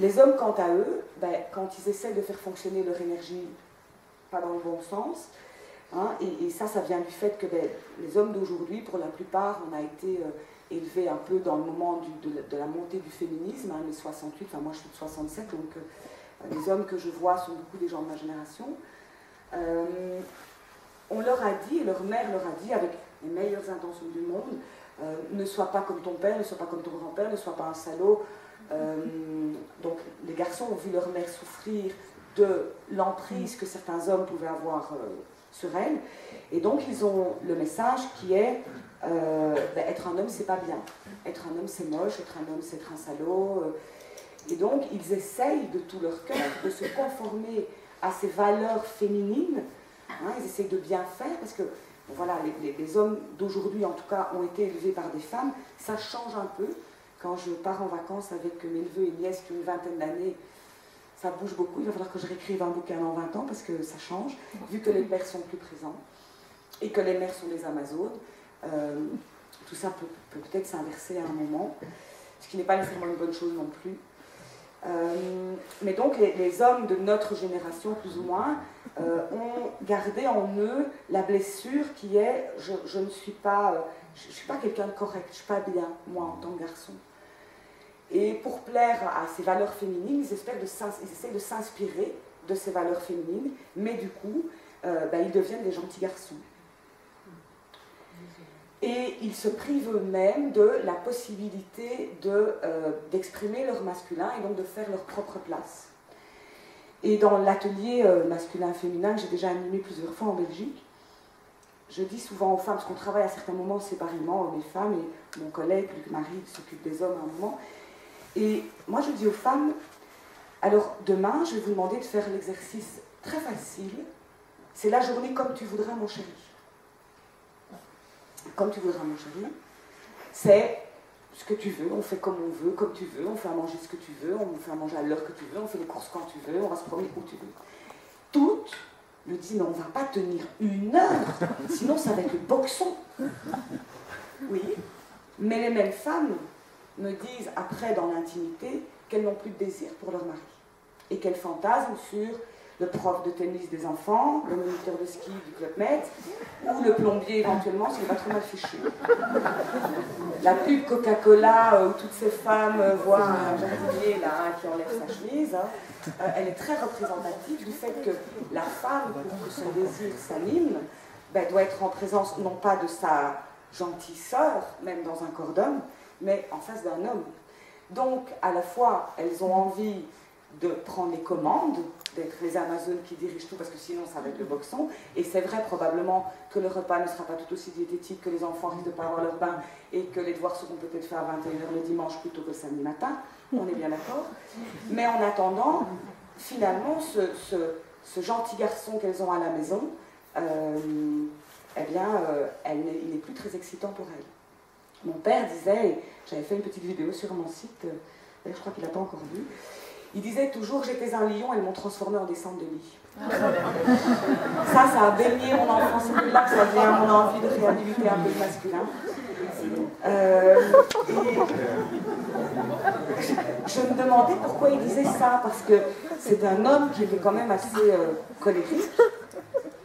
Les hommes, quant à eux, quand ils essaient de faire fonctionner leur énergie pas dans le bon sens, hein, et ça vient du fait que les hommes d'aujourd'hui, pour la plupart, on a été élevés un peu dans le moment de la montée du féminisme, hein, les 68, enfin moi je suis de 67, donc les hommes que je vois sont beaucoup des gens de ma génération. On leur a dit, et leur mère leur a dit, avec les meilleures intentions du monde, ne sois pas comme ton père, ne sois pas comme ton grand-père, ne sois pas un salaud. Donc les garçons ont vu leur mère souffrir de l'emprise que certains hommes pouvaient avoir sur elle, et donc ils ont le message qui est être un homme c'est pas bien, être un homme c'est moche, être un homme c'est être un salaud, et donc ils essayent de tout leur cœur de se conformer à ces valeurs féminines, hein, ils essayent de bien faire, parce que voilà, les hommes d'aujourd'hui en tout cas ont été élevés par des femmes, ça change un peu. Quand je pars en vacances avec mes neveux et nièces qui ont une vingtaine d'années, ça bouge beaucoup. Il va falloir que je réécrive un bouquin dans 20 ans parce que ça change, vu que les pères sont plus présents et que les mères sont des Amazones. Tout ça peut peut-être s'inverser à un moment, ce qui n'est pas nécessairement une bonne chose non plus. Mais donc les hommes de notre génération, plus ou moins, ont gardé en eux la blessure qui est je ne suis pas, je suis pas quelqu'un de correct, je ne suis pas bien, moi, en tant que garçon. Et pour plaire à ces valeurs féminines, ils essaient de s'inspirer de ces valeurs féminines, mais du coup, ils deviennent des gentils garçons. Et ils se privent eux-mêmes de la possibilité d'exprimer leur masculin et donc de faire leur propre place. Et dans l'atelier masculin-féminin que j'ai déjà animé plusieurs fois en Belgique, je dis souvent aux femmes, parce qu'on travaille à certains moments séparément, hommes et femmes, et mon collègue Luc Marie s'occupe des hommes à un moment, et moi je dis aux femmes, alors demain je vais vous demander de faire l'exercice très facile, c'est la journée comme tu voudras mon chéri. Comme tu voudras mon chéri, c'est ce que tu veux, on fait comme on veut, comme tu veux, on fait à manger ce que tu veux, on fait à manger à l'heure que tu veux, on fait les courses quand tu veux, on va se promener où tu veux. Toutes me disent, mais on ne va pas tenir 1 heure, sinon ça va être le boxon. Oui, mais les mêmes femmes me disent après dans l'intimité qu'elles n'ont plus de désir pour leur mari et qu'elles fantasment sur le prof de tennis des enfants, le moniteur de ski du Club Med, ou le plombier éventuellement s'il n'est pas trop mal fichu. La pub Coca-Cola où toutes ces femmes voient un jardinier là, qui enlève sa chemise, elle est très représentative du fait que la femme, pour que son désir s'anime, doit être en présence non pas de sa gentille sœur, même dans un corps d'homme, mais en face d'un homme. Donc, à la fois, elles ont envie de prendre les commandes, d'être les Amazones qui dirigent tout, parce que sinon ça va être le boxon, et c'est vrai probablement que le repas ne sera pas tout aussi diététique, que les enfants risquent de ne pas avoir leur bain, et que les devoirs seront peut-être faits à 21h le dimanche plutôt que le samedi matin, on est bien d'accord. Mais en attendant, finalement, ce gentil garçon qu'elles ont à la maison, il n'est plus très excitant pour elles. Mon père disait, j'avais fait une petite vidéo sur mon site, je crois qu'il n'a pas encore vu, il disait toujours, j'étais un lion, elles m'ont transformé en descente de lit. Ça a baigné mon enfance, c'est là que ça vient mon envie de réhabiliter un peu le masculin. Je me demandais pourquoi il disait ça, parce que c'est un homme qui était quand même assez colérique.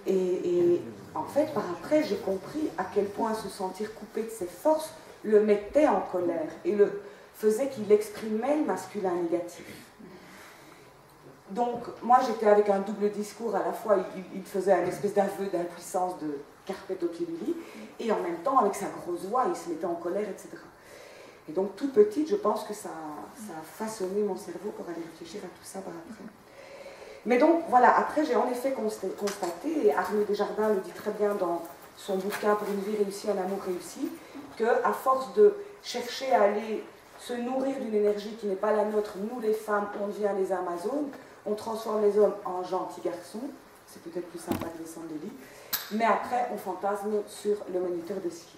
Et en fait, par après, j'ai compris à quel point se sentir coupé de ses forces le mettait en colère et le faisait qu'il exprimait le masculin négatif. Donc, moi, j'étais avec un double discours. À la fois, il faisait un espèce d'aveu d'impuissance de carpette au pied du lit, et en même temps, avec sa grosse voix, il se mettait en colère, etc. Et donc, toute petite, je pense que ça a façonné mon cerveau pour aller réfléchir à tout ça par après. Mais donc, voilà, après, j'ai en effet constaté, et Arnaud Desjardins le dit très bien dans son bouquin « Pour une vie réussie, un amour réussi », qu'à force de chercher à aller se nourrir d'une énergie qui n'est pas la nôtre, nous les femmes, on devient les Amazones, on transforme les hommes en gentils garçons, c'est peut-être plus sympa que descendre de lit, mais après on fantasme sur le moniteur de ski.